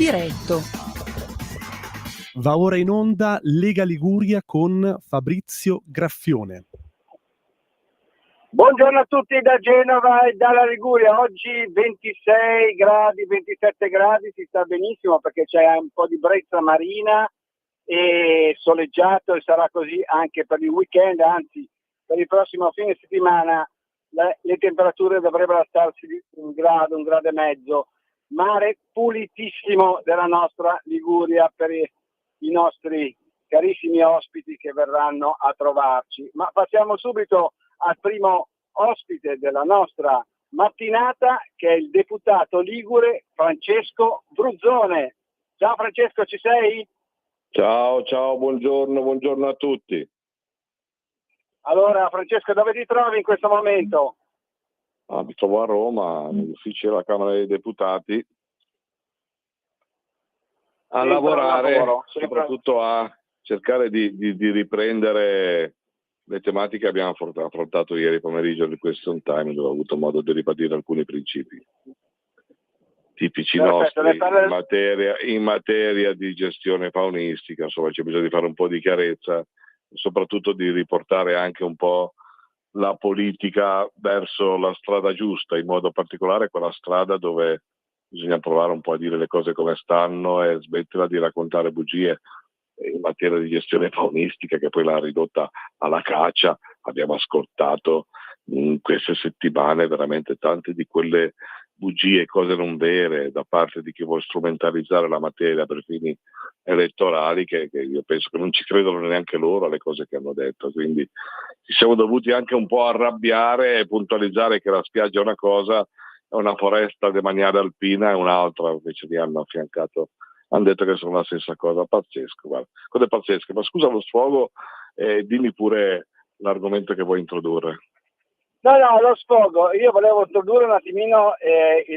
diretto. Va ora in onda Lega Liguria con Fabrizio Graffione. Buongiorno a tutti da Genova e dalla Liguria. Oggi 26 gradi, 27 gradi, si sta benissimo perché c'è un po' di brezza marina e soleggiato, e sarà così anche per il weekend, anzi per il prossimo fine settimana le temperature dovrebbero alzarsi di un grado e mezzo. Mare pulitissimo della nostra Liguria per i nostri carissimi ospiti che verranno a trovarci. Ma passiamo subito al primo ospite della nostra mattinata, che è il deputato ligure Francesco Bruzzone. Ciao Francesco, ci sei? Ciao, buongiorno a tutti. Allora Francesco, dove ti trovi in questo momento? Mi trovo a Roma, nell'ufficio della Camera dei Deputati, a lavorare, soprattutto a cercare di riprendere le tematiche che abbiamo affrontato ieri pomeriggio al Question Time, dove ho avuto modo di ribadire alcuni principi tipici nostri in materia di gestione faunistica. Insomma, c'è bisogno di fare un po' di chiarezza e soprattutto di riportare anche un po' la politica verso la strada giusta, in modo particolare quella strada dove bisogna provare un po' a dire le cose come stanno e smetterla di raccontare bugie in materia di gestione faunistica, che poi l'ha ridotta alla caccia. Abbiamo ascoltato in queste settimane veramente tante di quelle bugie, cose non vere da parte di chi vuole strumentalizzare la materia per fini elettorali, che io penso che non ci credono neanche loro alle cose che hanno detto. Quindi ci siamo dovuti anche un po' arrabbiare e puntualizzare che la spiaggia è una cosa, è una foresta demaniale alpina è un'altra. Invece li hanno affiancato, hanno detto che sono la stessa cosa. Pazzesco, guarda, cosa pazzesca. Ma scusa lo sfogo, dimmi pure l'argomento che vuoi introdurre. No, lo sfogo. Io volevo introdurre un attimino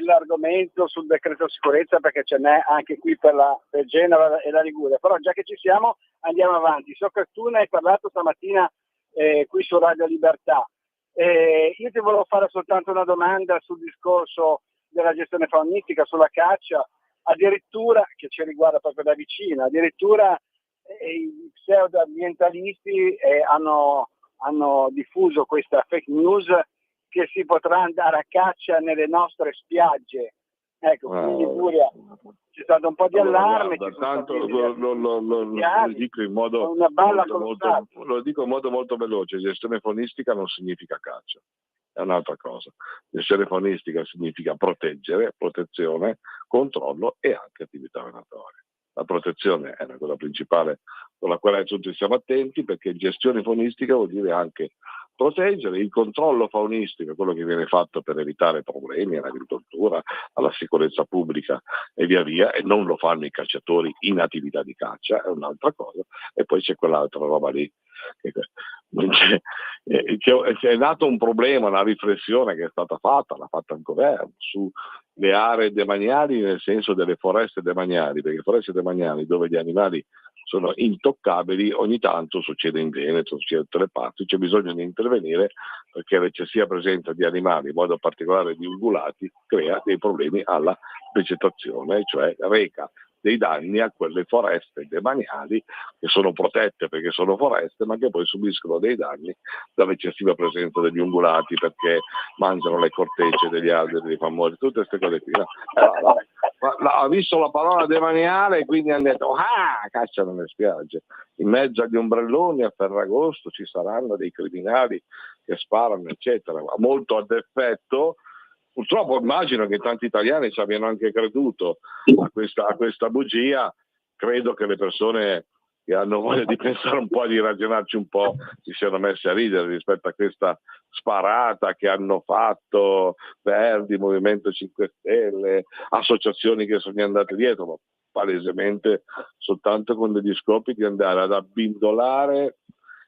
l'argomento sul decreto sicurezza, perché ce n'è anche qui per Genova e la Liguria, però già che ci siamo andiamo avanti. So che tu ne hai parlato stamattina qui su Radio Libertà. Io ti volevo fare soltanto una domanda sul discorso della gestione faunistica, sulla caccia, addirittura, che ci riguarda proprio da vicino, addirittura i pseudo-ambientalisti hanno diffuso questa fake news che si potrà andare a caccia nelle nostre spiagge. Ecco, qui in Liguria c'è stato un po' di allarme. Guarda, tanto lo dico in modo molto veloce: gestione faunistica non significa caccia, è un'altra cosa. Gestione faunistica significa proteggere, protezione, controllo e anche attività venatoria. La protezione è la cosa principale con la quale tutti siamo attenti, perché gestione faunistica vuol dire anche proteggere. Il controllo faunistico è quello che viene fatto per evitare problemi all'agricoltura, alla sicurezza pubblica e via via, e non lo fanno i cacciatori in attività di caccia, è un'altra cosa. E poi c'è quell'altra roba lì. È nato un problema, una riflessione che è stata fatta, l'ha fatta il governo, sulle aree demaniali, nel senso delle foreste demaniali, perché foreste demaniali dove gli animali sono intoccabili, ogni tanto succede in Veneto, succede in tutte le parti, c'è bisogno di intervenire perché l'eccessiva presenza di animali, in modo particolare di ungulati, crea dei problemi alla vegetazione, cioè reca dei danni a quelle foreste demaniali che sono protette perché sono foreste, ma che poi subiscono dei danni dall'eccessiva presenza degli ungulati, perché mangiano le cortecce degli alberi, dei famosi, tutte queste cose qui. Ha visto la parola demaniale e quindi hanno detto caccia nelle spiagge. In mezzo agli ombrelloni a Ferragosto ci saranno dei criminali che sparano, eccetera, molto ad effetto. Purtroppo immagino che tanti italiani ci abbiano anche creduto a questa bugia. Credo che le persone che hanno voglia di pensare un po', di ragionarci un po', si siano messi a ridere rispetto a questa sparata che hanno fatto Verdi, Movimento 5 Stelle, associazioni che sono andate dietro, ma palesemente soltanto con degli scopi di andare ad abbindolare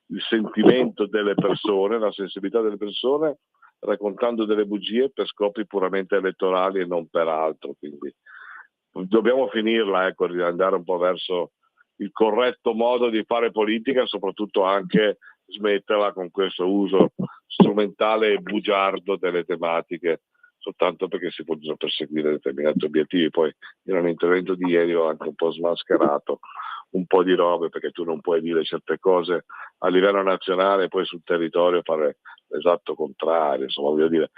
il sentimento delle persone, la sensibilità delle persone, raccontando delle bugie per scopi puramente elettorali e non per altro. Quindi dobbiamo finirla, di andare un po' verso il corretto modo di fare politica e soprattutto anche smetterla con questo uso strumentale e bugiardo delle tematiche soltanto perché si possono perseguire determinati obiettivi. Poi in un intervento di ieri ho anche un po' smascherato un po' di robe, perché tu non puoi dire certe cose a livello nazionale e poi sul territorio fare l'esatto contrario. Insomma, voglio dire,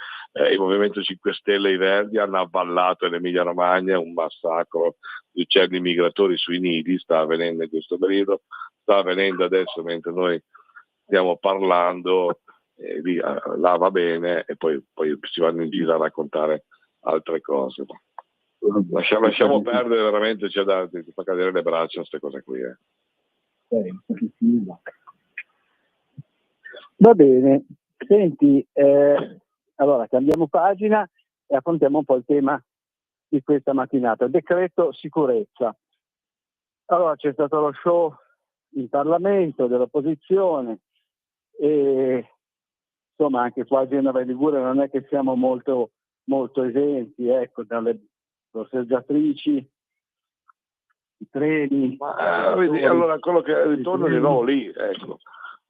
il Movimento 5 Stelle e i Verdi hanno avvallato in Emilia Romagna un massacro di uccelli migratori sui nidi, sta avvenendo in questo periodo, sta avvenendo adesso mentre noi stiamo parlando, lì, là va bene, e poi si vanno in giro a raccontare altre cose. Lasciamo perdere, veramente c'è ti fa cadere le braccia queste cose qui. Va bene, senti, allora cambiamo pagina e affrontiamo un po' il tema di questa mattinata, decreto sicurezza. Allora c'è stato lo show in Parlamento dell'opposizione e insomma anche qua a Genova e Liguria non è che siamo molto esenti, ecco, dalle borseggiatrici, i treni. Allora quello che ritorno di nuovo lì, ecco.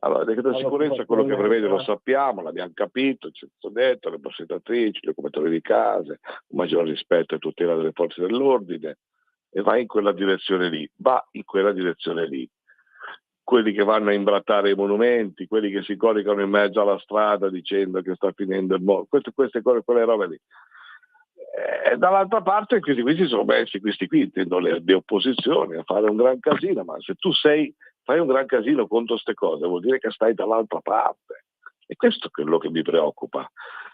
Allora, il decreto di sicurezza, quello che prevede lo sappiamo, l'abbiamo capito, ci è detto, le borseggiatrici, gli occupatori di case, un maggiore rispetto e tutela delle forze dell'ordine, e va in quella direzione lì, quelli che vanno a imbrattare i monumenti, quelli che si coricano in mezzo alla strada dicendo che sta finendo il mondo, queste cose, quelle robe lì. E dall'altra parte questi si sono messi, questi qui intendo le opposizioni, a fare un gran casino, ma se tu fai un gran casino contro queste cose vuol dire che stai dall'altra parte, e questo è quello che mi preoccupa,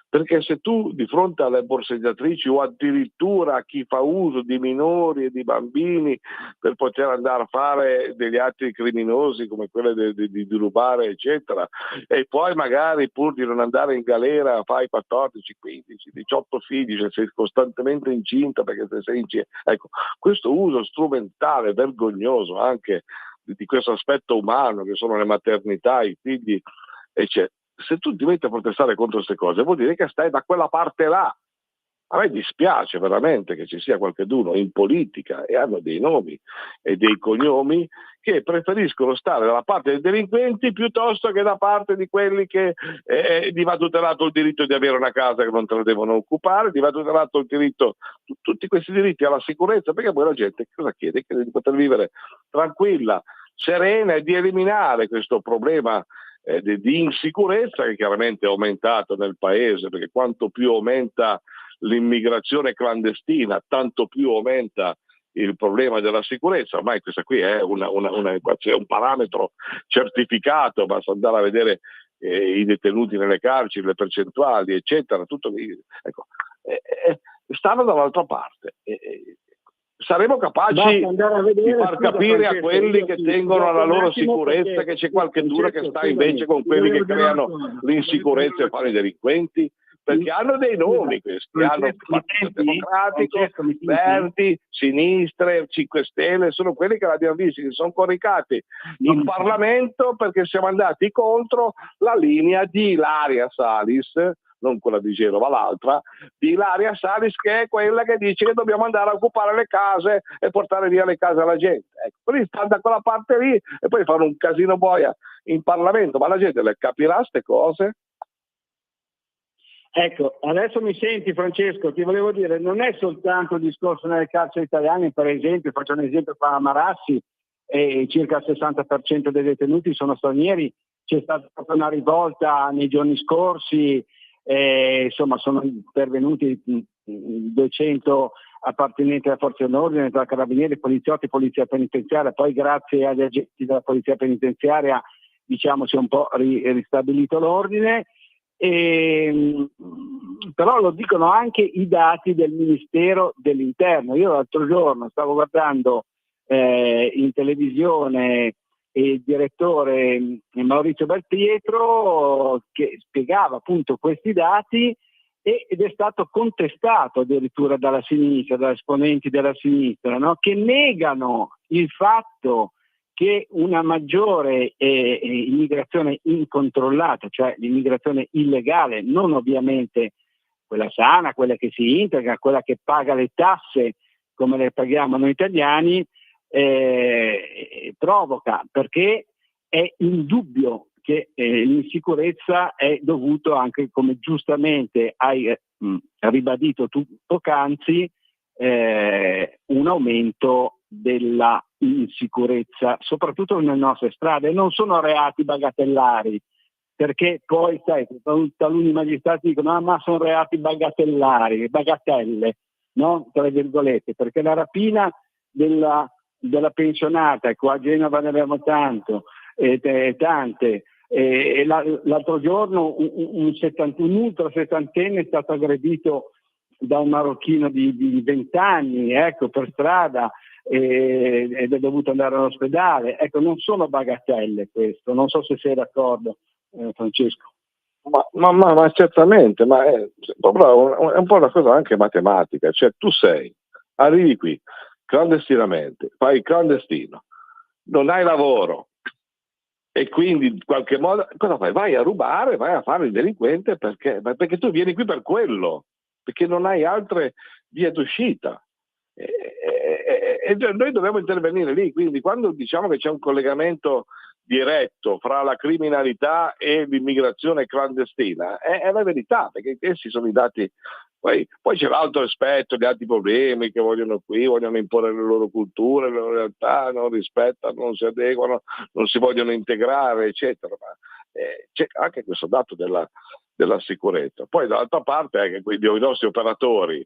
perché se tu di fronte alle borseggiatrici o addirittura a chi fa uso di minori e di bambini per poter andare a fare degli atti criminosi come quello di rubare eccetera, e poi magari pur di non andare in galera fai 14, 15, 18 figli, se sei costantemente incinta perché se sei incinta, ecco, questo uso strumentale vergognoso anche di questo aspetto umano che sono le maternità, i figli eccetera. Se tu ti metti a protestare contro queste cose vuol dire che stai da quella parte là. A me dispiace veramente che ci sia qualcuno in politica, e hanno dei nomi e dei cognomi, che preferiscono stare dalla parte dei delinquenti piuttosto che da parte di quelli che gli va tutelato il diritto di avere una casa che non te la devono occupare, gli va tutelato il diritto, tutti questi diritti alla sicurezza, perché poi la gente cosa chiede? Chiede di poter vivere tranquilla, serena, e di eliminare questo problema di insicurezza che chiaramente è aumentato nel paese, perché quanto più aumenta l'immigrazione clandestina, tanto più aumenta il problema della sicurezza. Ormai questa qui è un parametro certificato, basta andare a vedere i detenuti nelle carceri, le percentuali, eccetera, tutto lì. Ecco, stanno dall'altra parte. Saremo capaci di far capire a quelli che tengono alla loro sicurezza che c'è qualcuno che sta invece con quelli che creano l'insicurezza e fanno i delinquenti? Perché hanno dei nomi questi, hanno Partito Democratico, Verdi, Sinistre, 5 Stelle, sono quelli che l'abbiamo visto, che sono coricati in Parlamento perché siamo andati contro la linea di Ilaria Salis, non quella di Genova, l'altra, di Ilaria Salis, che è quella che dice che dobbiamo andare a occupare le case e portare via le case alla gente. Ecco, quelli stanno da quella parte lì e poi fanno un casino boia in Parlamento, ma la gente le capirà ste cose? Ecco, adesso mi senti Francesco, ti volevo dire, non è soltanto il discorso nelle carceri italiane, per esempio, faccio un esempio qua a Marassi, circa il 60% dei detenuti sono stranieri, c'è stata proprio una rivolta nei giorni scorsi, insomma sono intervenuti 200 appartenenti alle forze dell'ordine, tra carabinieri, poliziotti, polizia penitenziaria, poi grazie agli agenti della polizia penitenziaria diciamo si è un po' ristabilito l'ordine. Però lo dicono anche i dati del Ministero dell'Interno. Io l'altro giorno stavo guardando in televisione il direttore Maurizio Belpietro che spiegava appunto questi dati ed è stato contestato addirittura dalla sinistra, da esponenti della sinistra, no? Che negano il fatto che una maggiore immigrazione incontrollata, cioè l'immigrazione illegale, non ovviamente quella sana, quella che si integra, quella che paga le tasse come le paghiamo noi italiani, provoca, perché è indubbio che l'insicurezza è dovuto anche, come giustamente hai ribadito poc'anzi, un aumento della insicurezza, soprattutto nelle nostre strade. Non sono reati bagatellari, perché poi sai, taluni magistrati dicono ma sono reati bagatellari, bagatelle, no? Tra virgolette, perché la rapina della pensionata, qua a Genova ne abbiamo tante, l'altro giorno un ultra settantenne è stato aggredito da un marocchino di 20 anni, ecco, per strada, ed è dovuto andare all'ospedale. Ecco, non sono bagatelle questo, non so se sei d'accordo, Francesco. Ma certamente, ma è un po' una cosa anche matematica, cioè tu arrivi qui clandestinamente, fai il clandestino, non hai lavoro e quindi in qualche modo cosa fai? Vai a rubare, vai a fare il delinquente perché tu vieni qui per quello, perché non hai altre vie d'uscita. E noi dobbiamo intervenire lì, quindi quando diciamo che c'è un collegamento diretto fra la criminalità e l'immigrazione clandestina è la verità, perché questi sono i dati. Poi c'è l'altro aspetto, gli altri problemi che vogliono imporre le loro culture, le loro realtà, non rispettano, non si adeguano, non si vogliono integrare, eccetera. Ma c'è anche questo dato della sicurezza. Poi dall'altra parte anche i nostri operatori,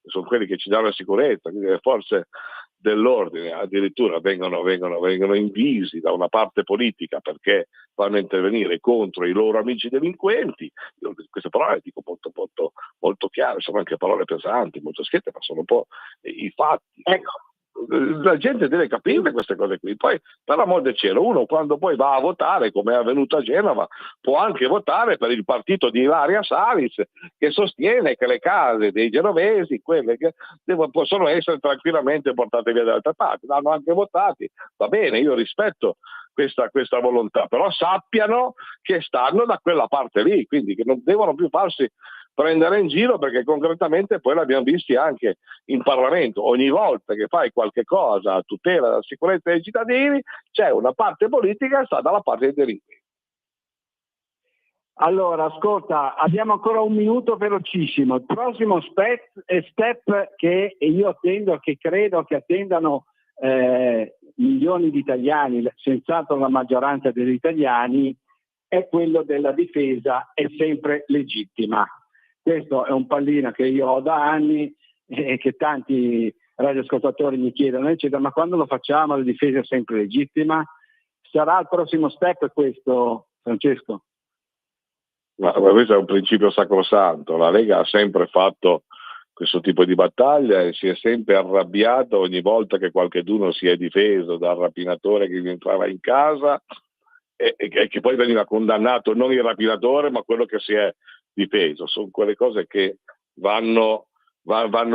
sono quelli che ci danno la sicurezza, quindi le forze dell'ordine addirittura vengono invisi da una parte politica perché vanno a intervenire contro i loro amici delinquenti. Io queste parole dico molto, molto, molto chiare, sono anche parole pesanti, molto schiette, ma sono un po' i fatti. Ecco, la gente deve capire queste cose qui. Poi, per l'amor del cielo, uno quando poi va a votare, come è avvenuto a Genova, può anche votare per il partito di Ilaria Salis, che sostiene che le case dei genovesi, quelle che possono essere tranquillamente portate via da altre parti. L'hanno anche votati, va bene, io rispetto questa volontà, però sappiano che stanno da quella parte lì, quindi che non devono più farsi prendere in giro, perché concretamente poi l'abbiamo visti anche in Parlamento. Ogni volta che fai qualche cosa a tutela della sicurezza dei cittadini c'è una parte politica che sta dalla parte dei delinquenti. Allora, ascolta, abbiamo ancora un minuto, velocissimo. Il prossimo step che io attendo, che credo che attendano milioni di italiani, senz'altro la maggioranza degli italiani, è quello della difesa è sempre legittima. Questo è un pallino che io ho da anni e che tanti radioascoltatori mi chiedono, eccetera, ma quando lo facciamo la difesa è sempre legittima? Sarà il prossimo step questo, Francesco? Ma questo è un principio sacrosanto. La Lega ha sempre fatto questo tipo di battaglia e si è sempre arrabbiato ogni volta che qualcheduno si è difeso dal rapinatore che gli entrava in casa e che poi veniva condannato non il rapinatore ma quello che si è difeso. Sono quelle cose che vanno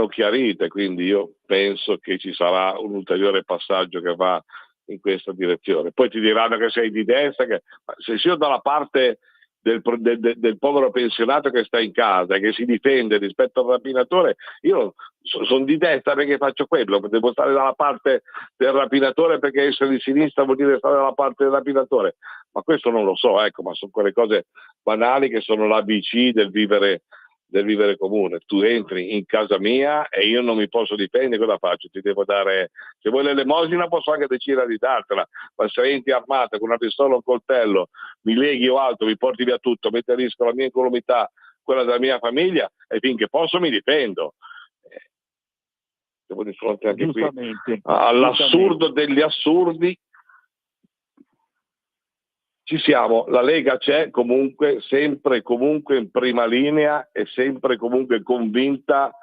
chiarite, quindi io penso che ci sarà un ulteriore passaggio che va in questa direzione. Poi ti diranno che sei di destra, ma se io dalla parte del povero pensionato che sta in casa e che si difende rispetto al rapinatore, io sono di destra perché faccio quello, devo stare dalla parte del rapinatore perché essere di sinistra vuol dire stare dalla parte del rapinatore, ma questo non lo so, ecco, ma sono quelle cose banali che sono l'ABC del vivere comune. Tu entri in casa mia e io non mi posso difendere, cosa faccio? Ti devo dare, se vuoi l'elemosina posso anche decidere di dartela, ma se entri armata con una pistola o un coltello, mi leghi o altro, mi porti via tutto, metti a rischio la mia incolumità, quella della mia famiglia, e finché posso mi difendo. Siamo di fronte anche qui all'assurdo degli assurdi. Ci siamo, la Lega c'è comunque, sempre comunque in prima linea e sempre comunque convinta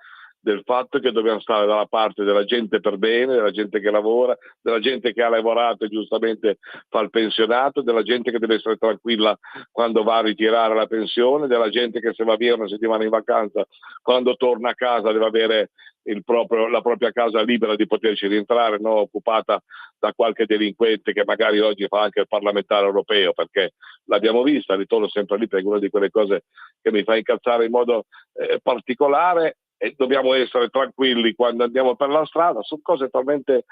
del fatto che dobbiamo stare dalla parte della gente per bene, della gente che lavora, della gente che ha lavorato e giustamente fa il pensionato, della gente che deve essere tranquilla quando va a ritirare la pensione, della gente che se va via una settimana in vacanza, quando torna a casa deve avere la propria casa libera di poterci rientrare, non occupata da qualche delinquente che magari oggi fa anche il parlamentare europeo, perché l'abbiamo vista, ritorno sempre lì perché è una di quelle cose che mi fa incazzare in modo particolare. E dobbiamo essere tranquilli quando andiamo per la strada, sono cose talmente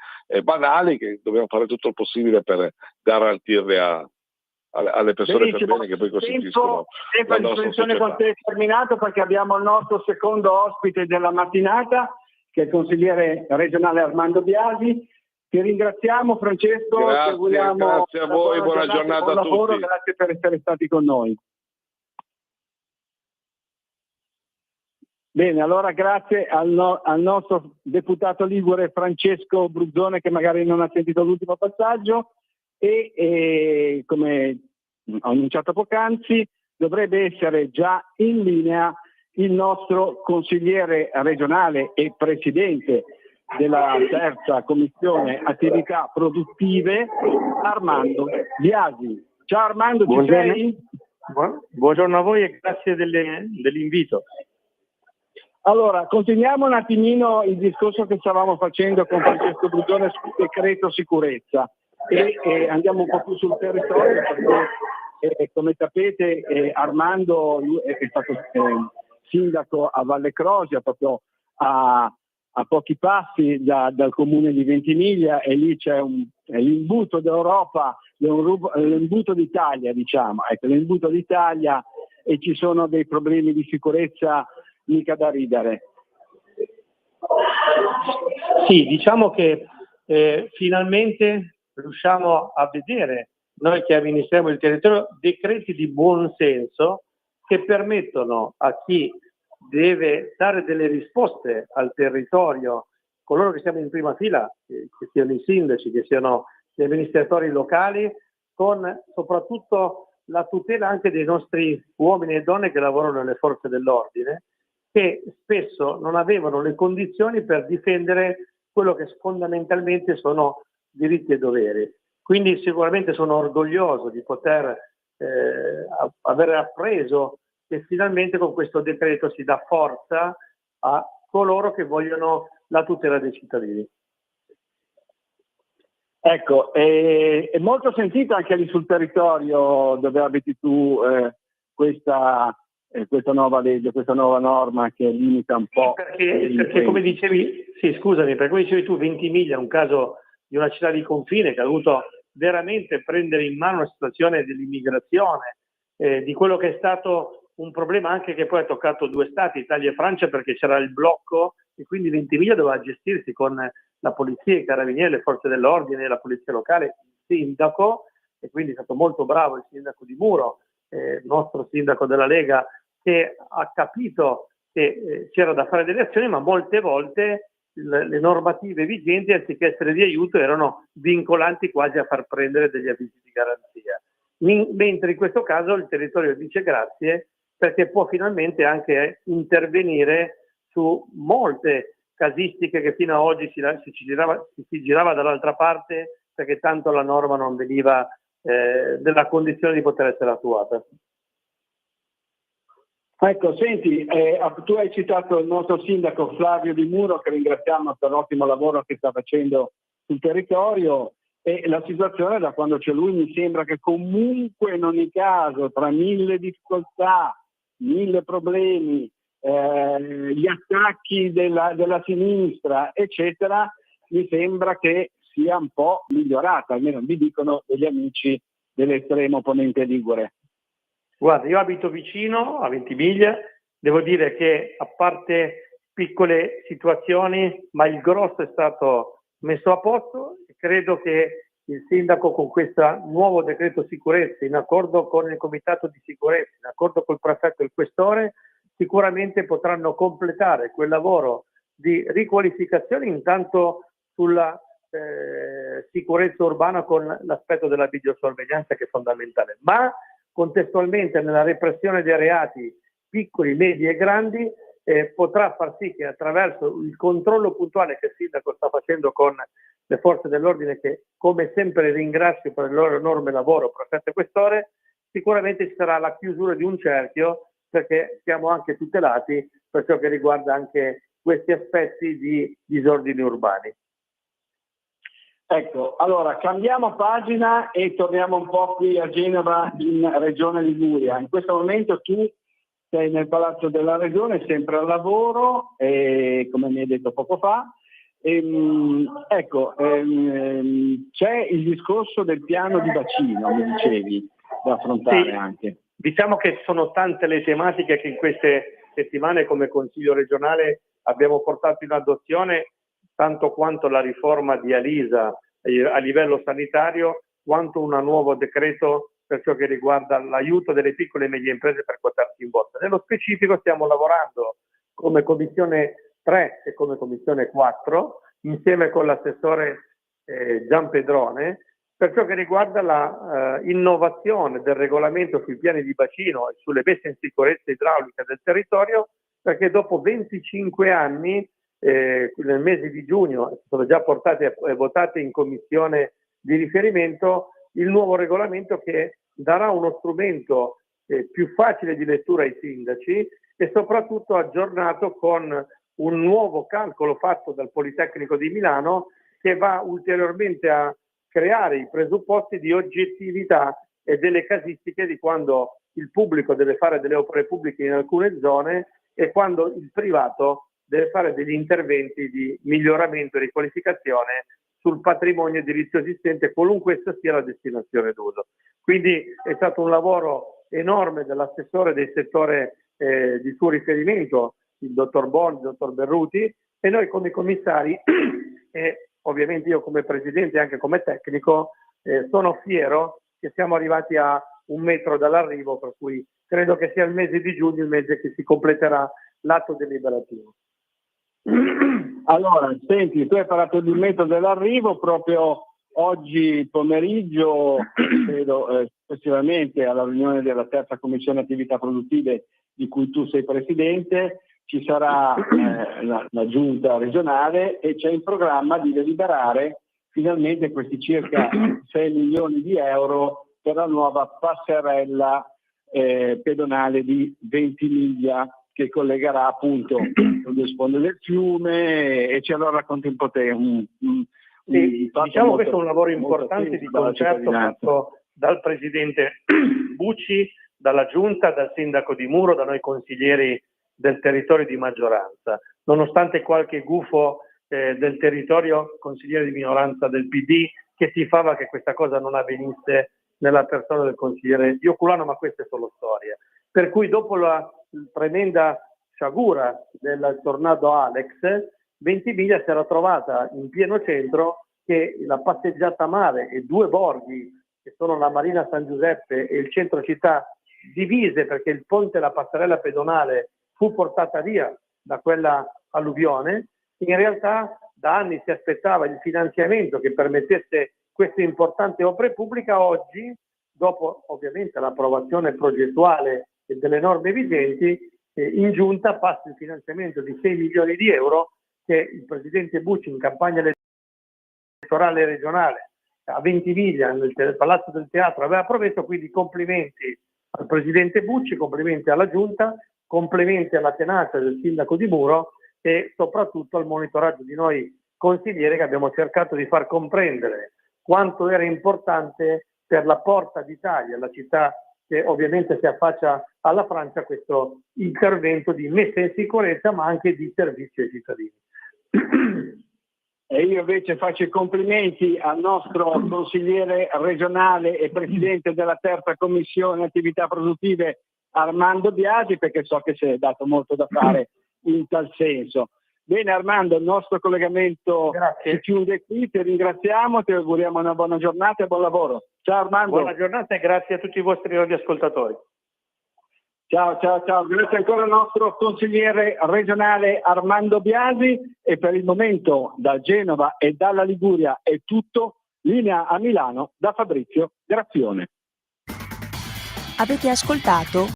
banali che dobbiamo fare tutto il possibile per garantirle alle persone per Benissimo. bene che poi costituiscono Tempo a la nostra disposizione con società. te terminato, perché abbiamo il nostro secondo ospite della mattinata, che è il consigliere regionale Armando Biasi. Ti ringraziamo, Francesco. Ti auguriamo grazie a voi, buona giornata buon a lavoro, tutti. grazie per essere stati con noi. Bene, allora grazie al nostro deputato ligure Francesco Bruzzone, che magari non ha sentito l'ultimo passaggio, e come ho annunciato poc'anzi dovrebbe essere già in linea il nostro consigliere regionale e presidente della terza commissione attività produttive, Armando Biasi. Ciao Armando, ci sei? Buongiorno a voi e grazie dell'invito. Allora, continuiamo un attimino il discorso che stavamo facendo con Francesco Bruzzone sul decreto sicurezza e andiamo un po' più sul territorio, perché come sapete Armando è stato sindaco a Valle Crosia, proprio a pochi passi dal comune di Ventimiglia, e lì c'è l'imbuto d'Europa, l'imbuto d'Italia, diciamo, ecco, l'imbuto d'Italia, e ci sono dei problemi di sicurezza mica da ridere. Sì, diciamo che finalmente riusciamo a vedere, noi che amministriamo il territorio, decreti di buon senso che permettono a chi deve dare delle risposte al territorio, coloro che siamo in prima fila, che siano i sindaci, che siano gli amministratori locali, con soprattutto la tutela anche dei nostri uomini e donne che lavorano nelle forze dell'ordine, che spesso non avevano le condizioni per difendere quello che fondamentalmente sono diritti e doveri. Quindi sicuramente sono orgoglioso di poter aver appreso che finalmente con questo decreto si dà forza a coloro che vogliono la tutela dei cittadini. Ecco, è molto sentita anche lì sul territorio dove abiti tu questa nuova legge, questa nuova norma che limita un po'. Perché come dicevi, sì, scusami, perché come dicevi tu, Ventimiglia è un caso di una città di confine che ha dovuto veramente prendere in mano la situazione dell'immigrazione, di quello che è stato un problema anche che poi ha toccato due stati, Italia e Francia, perché c'era il blocco e quindi Ventimiglia doveva gestirsi con la polizia, i carabinieri, le forze dell'ordine, la polizia locale, il sindaco, e quindi è stato molto bravo il sindaco di Muro, il nostro sindaco della Lega, che ha capito che c'era da fare delle azioni, ma molte volte le normative vigenti, anziché essere di aiuto, erano vincolanti quasi a far prendere degli avvisi di garanzia. Mentre in questo caso il territorio dice grazie, perché può finalmente anche intervenire su molte casistiche che fino ad oggi si girava dall'altra parte, perché tanto la norma non veniva nella condizione di poter essere attuata. Ecco, senti, tu hai citato il nostro sindaco Flavio Di Muro, che ringraziamo per l'ottimo lavoro che sta facendo sul territorio, e la situazione da quando c'è lui mi sembra che comunque in ogni caso, tra mille difficoltà, mille problemi, gli attacchi della sinistra, eccetera, mi sembra che sia un po' migliorata, almeno mi dicono degli amici dell'estremo opponente ligure. Guarda, io abito vicino a Ventimiglia, devo dire che a parte piccole situazioni, ma il grosso è stato messo a posto, e credo che il sindaco con questo nuovo decreto sicurezza, in accordo con il comitato di sicurezza, in accordo col prefetto e il questore, sicuramente potranno completare quel lavoro di riqualificazione intanto sulla sicurezza urbana con l'aspetto della videosorveglianza, che è fondamentale, ma contestualmente nella repressione dei reati piccoli, medi e grandi potrà far sì che attraverso il controllo puntuale che il sindaco sta facendo con le forze dell'ordine, che come sempre ringrazio per il loro enorme lavoro, prefetto e questore, sicuramente ci sarà la chiusura di un cerchio, perché siamo anche tutelati per ciò che riguarda anche questi aspetti di disordini urbani. Ecco, allora cambiamo pagina e torniamo un po' qui a Genova, in Regione Liguria. In questo momento tu sei nel Palazzo della Regione, sempre al lavoro, come mi hai detto poco fa. C'è il discorso del piano di bacino, mi dicevi. da affrontare Sì. anche. Diciamo che sono tante le tematiche che in queste settimane come Consiglio regionale abbiamo portato in adozione, tanto quanto la riforma di Alisa a livello sanitario, quanto un nuovo decreto per ciò che riguarda l'aiuto delle piccole e medie imprese per quotarsi in borsa. Nello specifico stiamo lavorando come Commissione 3 e come Commissione 4, insieme con l'assessore Gian Pedrone, per ciò che riguarda la innovazione del regolamento sui piani di bacino e sulle messe in sicurezza idraulica del territorio, perché dopo 25 anni, nel mese di giugno, sono già portate e votate in commissione di riferimento il nuovo regolamento che darà uno strumento più facile di lettura ai sindaci e soprattutto aggiornato con un nuovo calcolo fatto dal Politecnico di Milano che va ulteriormente a creare i presupposti di oggettività e delle casistiche di quando il pubblico deve fare delle opere pubbliche in alcune zone e quando il privato deve fare degli interventi di miglioramento e riqualificazione sul patrimonio edilizio esistente, qualunque essa sia la destinazione d'uso. Quindi è stato un lavoro enorme dell'assessore del settore di suo riferimento, il dottor Boni, il dottor Berruti, e noi come commissari e ovviamente io come presidente e anche come tecnico sono fiero che siamo arrivati a 1 metro dall'arrivo, per cui credo che sia il mese di giugno il mese che si completerà l'atto deliberativo. Allora, senti, tu hai parlato di 1 metro dall'arrivo, proprio oggi pomeriggio, credo successivamente alla riunione della terza commissione attività produttive di cui tu sei presidente, ci sarà la giunta regionale e c'è in programma di deliberare finalmente questi circa 6 milioni di euro per la nuova passerella pedonale di Ventimiglia che collegherà appunto le due sponde del fiume e ce lo racconti un po' te. Sì, diciamo questo è un lavoro importante di concerto fatto dal presidente Bucci, dalla giunta, dal sindaco di Muro, da noi consiglieri del territorio di maggioranza. Nonostante qualche gufo del territorio, consigliere di minoranza del PD, che tifava che questa cosa non avvenisse nella persona del consigliere Ioculano, ma queste sono storie. Per cui dopo la tremenda sciagura del tornado Alex, Ventimiglia si era trovata in pieno centro che la passeggiata mare e 2 borghi, che sono la Marina San Giuseppe e il centro città, divise perché il ponte e la passerella pedonale fu portata via da quella alluvione, in realtà da anni si aspettava il finanziamento che permettesse queste importanti opere pubbliche. Oggi, dopo ovviamente l'approvazione progettuale e delle norme vigenti, in giunta passa il finanziamento di 6 milioni di euro che il presidente Bucci in campagna elettorale regionale a Ventimiglia, nel Palazzo del Teatro, aveva promesso. Quindi complimenti al presidente Bucci, complimenti alla giunta, complimenti alla tenacia del sindaco di Muro e soprattutto al monitoraggio di noi consiglieri che abbiamo cercato di far comprendere quanto era importante per la Porta d'Italia, la città che ovviamente si affaccia alla Francia, questo intervento di messa in sicurezza ma anche di servizio ai cittadini. E io invece faccio i complimenti al nostro consigliere regionale e presidente della terza commissione attività produttive Armando Biasi, perché so che si è dato molto da fare in tal senso. Bene Armando, il nostro collegamento si chiude qui, ti ringraziamo, ti auguriamo una buona giornata e buon lavoro. Ciao Armando. Buona giornata e grazie a tutti i vostri radioascoltatori. Ciao, grazie ancora al nostro consigliere regionale Armando Biasi e per il momento da Genova e dalla Liguria è tutto, linea a Milano da Fabrizio Graffione. Avete ascoltato